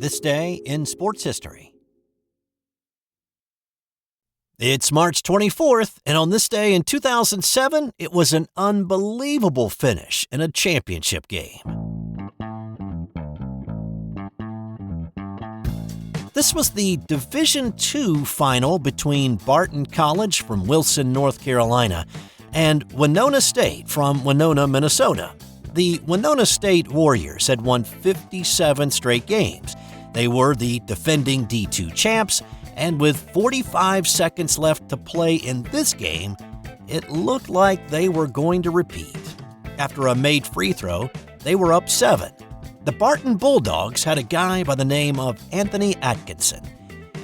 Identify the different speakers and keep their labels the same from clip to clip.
Speaker 1: This day in sports history. It's March 24th, and on this day in 2007, it was an unbelievable finish in a championship game. This was the Division II final between Barton College from Wilson, North Carolina, and Winona State from Winona, Minnesota. The Winona State Warriors had won 57 straight games. They were the defending D2 champs, and with 45 seconds left to play in this game, it looked like they were going to repeat. After a made free throw, they were up 7. The Barton Bulldogs had a guy by the name of Anthony Atkinson.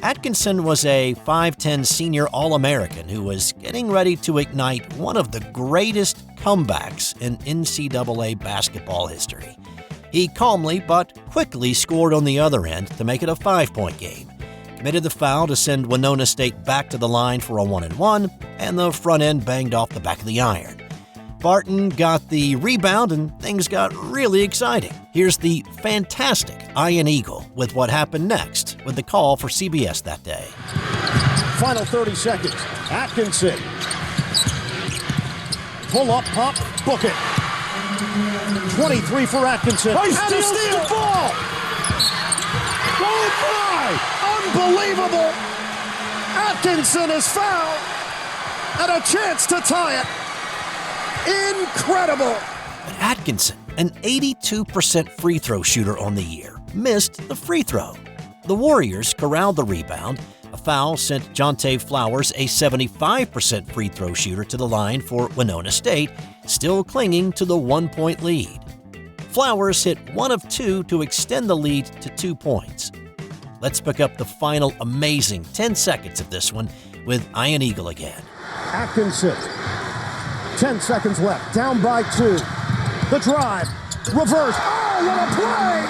Speaker 1: Atkinson was a 5'10 senior All-American who was getting ready to ignite one of the greatest comebacks in NCAA basketball history. He calmly but quickly scored on the other end to make it a 5-point game, committed the foul to send Winona State back to the line for a 1-and-1, and the front end banged off the back of the iron. Barton got the rebound and things got really exciting. Here's the fantastic Iron Eagle with what happened next with the call for CBS that day.
Speaker 2: Final 30 seconds. Atkinson. Pull up, pop, book it. 23 for Atkinson.
Speaker 3: Nice
Speaker 2: and he steals the ball. Oh my! Unbelievable! Atkinson is fouled and a chance to tie it. Incredible!
Speaker 1: But Atkinson, an 82% free throw shooter on the year, missed the free throw. The Warriors corralled the rebound. A foul sent Jonte Flowers, a 75% free throw shooter, to the line for Winona State, still clinging to the 1-point lead. Flowers hit 1 of 2 to extend the lead to 2 points. Let's pick up the final amazing 10 seconds of this one with Iron Eagle again.
Speaker 2: Atkinson. 10 seconds left, down by 2. The drive, reverse. Oh, what a play!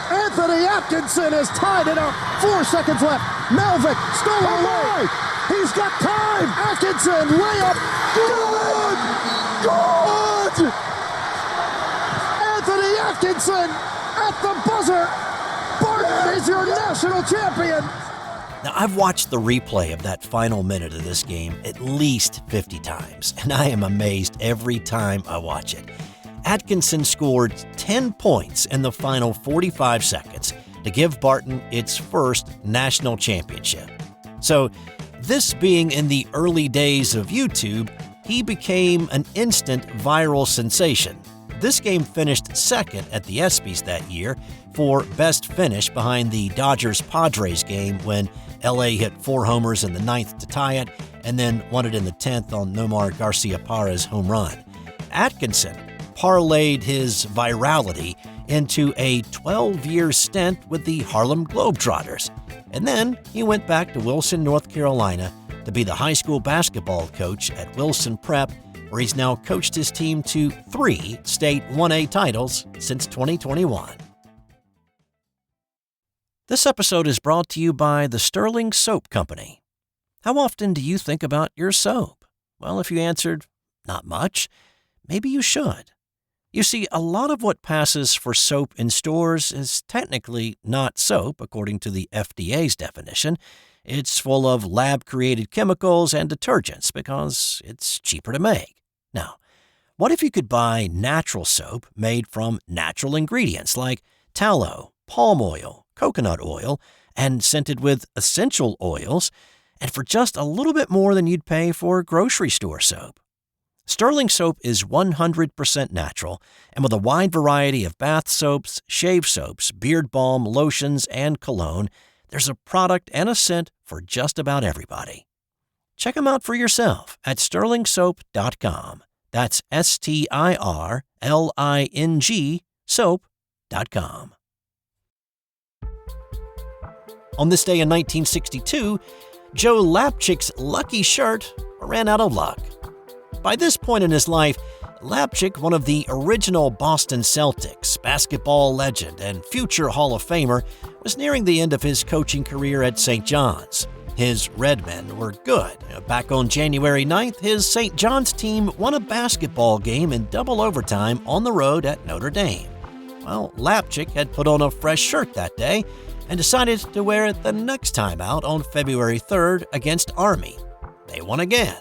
Speaker 2: Anthony Atkinson has tied it up. 4 seconds left. Melvick stolen away. He's got time. Atkinson, layup. Good! Anthony Atkinson at the buzzer. Barton is your national champion.
Speaker 1: Now, I've watched the replay of that final minute of this game at least 50 times, and I am amazed every time I watch it. Atkinson scored 10 points in the final 45 seconds to give Barton its first national championship. So, this being in the early days of YouTube, he became an instant viral sensation. This game finished second at the ESPYs that year for best finish behind the Dodgers-Padres game when LA hit 4 homers in the 9th to tie it, and then won it in the 10th on Nomar Garciaparra's home run. Atkinson parlayed his virality into a 12-year stint with the Harlem Globetrotters, and then he went back to Wilson, North Carolina to be the high school basketball coach at Wilson Prep, where he's now coached his team to 3 state 1A titles since 2021. This episode is brought to you by the Sterling Soap Company. How often do you think about your soap? Well, if you answered, not much, maybe you should. You see, a lot of what passes for soap in stores is technically not soap, according to the FDA's definition. It's full of lab-created chemicals and detergents because it's cheaper to make. Now, what if you could buy natural soap made from natural ingredients like tallow, palm oil, coconut oil, and scented with essential oils, and for just a little bit more than you'd pay for grocery store soap? Sterling Soap is 100% natural, and with a wide variety of bath soaps, shave soaps, beard balm, lotions, and cologne, there's a product and a scent for just about everybody. Check them out for yourself at sterlingsoap.com. That's STIRLING soap.com. On this day in 1962, Joe Lapchick's lucky shirt ran out of luck. By this point in his life, Lapchick, one of the original Boston Celtics, basketball legend and future Hall of Famer, was nearing the end of his coaching career at St. John's. His Redmen were good. Back on January 9th, his St. John's team won a basketball game in double overtime on the road at Notre Dame. Well, Lapchick had put on a fresh shirt that day and decided to wear it the next time out on February 3rd against Army. They won again.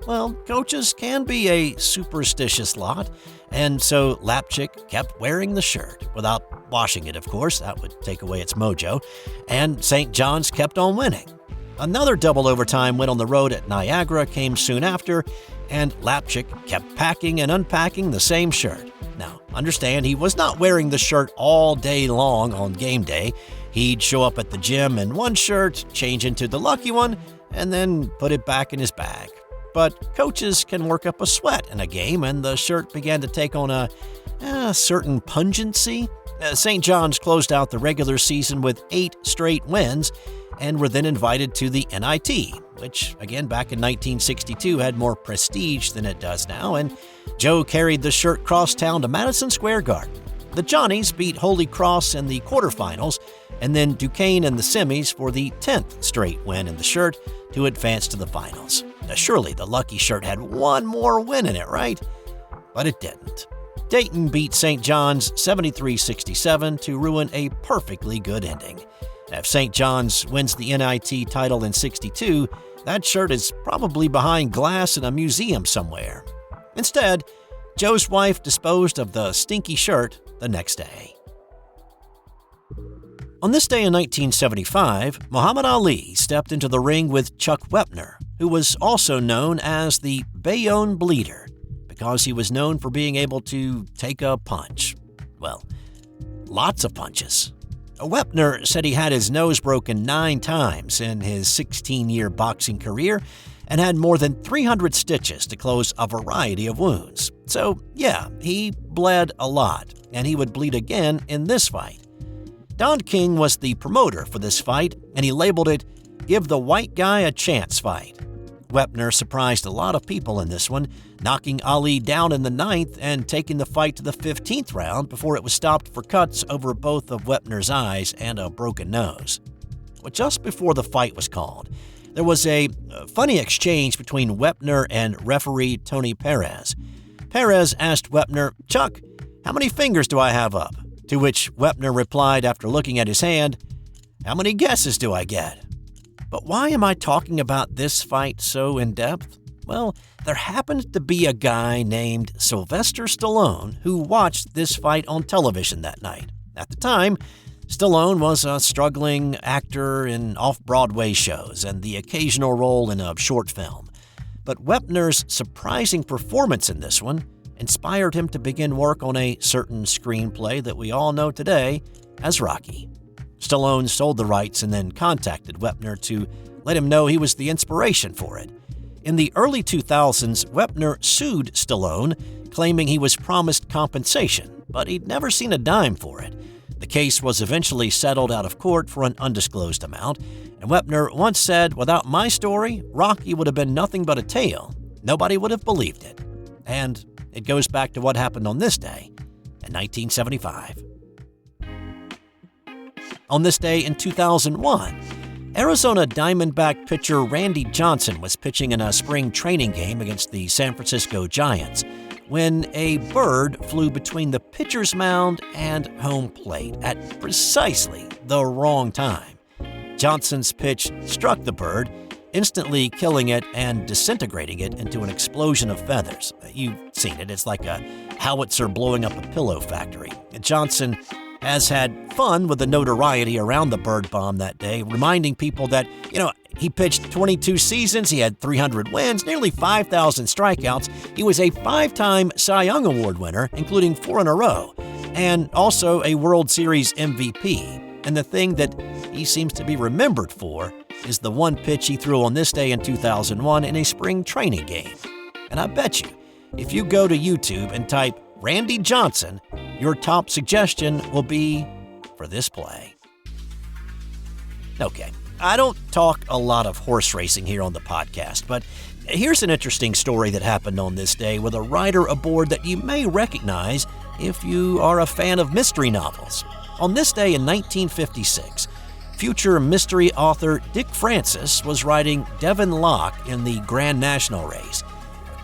Speaker 1: Well, coaches can be a superstitious lot, and so Lapchick kept wearing the shirt, without washing it, of course. That would take away its mojo. And St. John's kept on winning. Another double overtime win on the road at Niagara came soon after, and Lapchick kept packing and unpacking the same shirt. Now, understand, he was not wearing the shirt all day long on game day. He'd show up at the gym in one shirt, change into the lucky one, and then put it back in his bag. But coaches can work up a sweat in a game, and the shirt began to take on a certain pungency. St. John's closed out the regular season with 8 straight wins and were then invited to the NIT, which, again, back in 1962 had more prestige than it does now, and Joe carried the shirt cross town to Madison Square Garden. The Johnnies beat Holy Cross in the quarterfinals, and then Duquesne in the semis for the 10th straight win in the shirt to advance to the finals. Now, surely the lucky shirt had one more win in it, right? But it didn't. Dayton beat St. John's 73-67 to ruin a perfectly good ending. If St. John's wins the NIT title in '62, that shirt is probably behind glass in a museum somewhere. Instead, Joe's wife disposed of the stinky shirt the next day. On this day in 1975, Muhammad Ali stepped into the ring with Chuck Wepner, who was also known as the Bayonne Bleeder, because he was known for being able to take a punch. Well, lots of punches. Wepner said he had his nose broken 9 times in his 16-year boxing career and had more than 300 stitches to close a variety of wounds. So, yeah, he bled a lot, and he would bleed again in this fight. Don King was the promoter for this fight, and he labeled it, "Give the White Guy a Chance fight." Wepner surprised a lot of people in this one, knocking Ali down in the 9th and taking the fight to the 15th round before it was stopped for cuts over both of Wepner's eyes and a broken nose. Well, just before the fight was called, there was a funny exchange between Wepner and referee Tony Perez. Perez asked Wepner, "Chuck, how many fingers do I have up?" To which Wepner replied after looking at his hand, "How many guesses do I get?" But why am I talking about this fight so in depth? Well, there happened to be a guy named Sylvester Stallone who watched this fight on television that night. At the time, Stallone was a struggling actor in off-Broadway shows and the occasional role in a short film. But Wepner's surprising performance in this one inspired him to begin work on a certain screenplay that we all know today as Rocky. Stallone sold the rights and then contacted Wepner to let him know he was the inspiration for it. In the early 2000s, Wepner sued Stallone, claiming he was promised compensation, but he'd never seen a dime for it. The case was eventually settled out of court for an undisclosed amount, and Wepner once said, "Without my story, Rocky would have been nothing but a tale. Nobody would have believed it." And it goes back to what happened on this day in 1975. On this day in 2001, Arizona Diamondback pitcher Randy Johnson was pitching in a spring training game against the San Francisco Giants when a bird flew between the pitcher's mound and home plate at precisely the wrong time. Johnson's pitch struck the bird, instantly killing it and disintegrating it into an explosion of feathers. You've seen it. It's like a howitzer blowing up a pillow factory. Johnson has had fun with the notoriety around the bird bomb that day, reminding people that, he pitched 22 seasons, he had 300 wins, nearly 5,000 strikeouts. He was a 5-time Cy Young Award winner, including 4 in a row, and also a World Series MVP. And the thing that he seems to be remembered for is the one pitch he threw on this day in 2001 in a spring training game. And I bet you, if you go to YouTube and type Randy Johnson, your top suggestion will be for this play. Okay, I don't talk a lot of horse racing here on the podcast, but here's an interesting story that happened on this day with a rider aboard that you may recognize if you are a fan of mystery novels. On this day in 1956, future mystery author Dick Francis was riding Devon Loch in the Grand National race.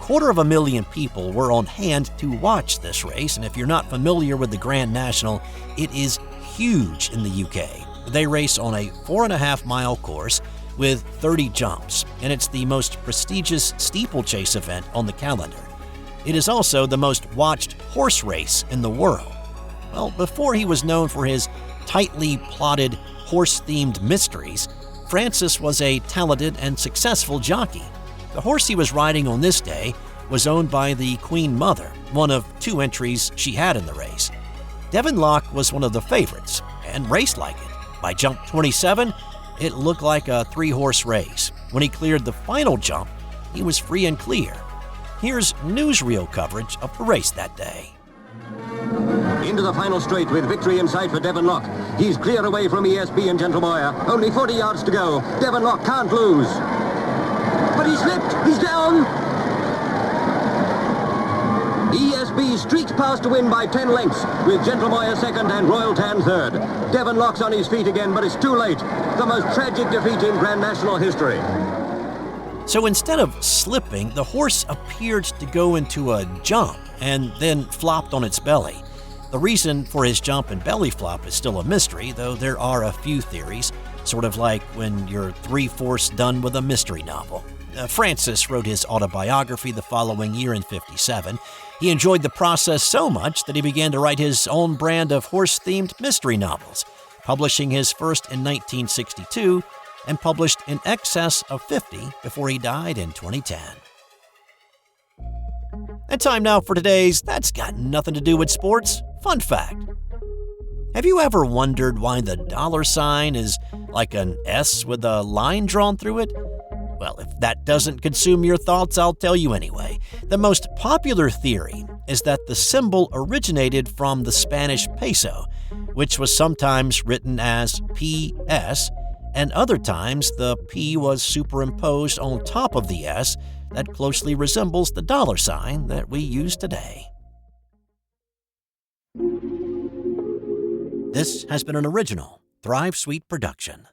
Speaker 1: 250,000 people were on hand to watch this race, and if you're not familiar with the Grand National, it is huge in the UK. They race on a 4.5-mile course with 30 jumps, and it's the most prestigious steeplechase event on the calendar. It is also the most watched horse race in the world. Well, before he was known for his tightly plotted, horse-themed mysteries, Francis was a talented and successful jockey. The horse he was riding on this day was owned by the Queen Mother, one of 2 entries she had in the race. Devon Loch was one of the favorites and raced like it. By jump 27, it looked like a 3-horse race. When he cleared the final jump, he was free and clear. Here's newsreel coverage of the race that day.
Speaker 3: Into the final straight with victory in sight for Devon Loch. He's clear away from ESB and Gentle Boyer. Only 40 yards to go. Devon Loch can't lose. But he slipped. He's down. ESB streaks past to win by 10 lengths with Gentle Boyer second and Royal Tan third. Devon Loch's on his feet again, but it's too late. The most tragic defeat in Grand National history.
Speaker 1: So instead of slipping, the horse appeared to go into a jump and then flopped on its belly. The reason for his jump and belly flop is still a mystery, though there are a few theories, sort of like when you're 3/4 done with a mystery novel. Francis wrote his autobiography the following year in '57. He enjoyed the process so much that he began to write his own brand of horse-themed mystery novels, publishing his first in 1962 and published in excess of 50 before he died in 2010. And time now for today's That's Got Nothing to Do with Sports fun fact. Have you ever wondered why the $sign is like an S with a line drawn through it? Well, if that doesn't consume your thoughts, I'll tell you anyway. The most popular theory is that the symbol originated from the Spanish peso, which was sometimes written as PS, and other times the P was superimposed on top of the S that closely resembles the $sign that we use today. This has been an original Thrive Suite production.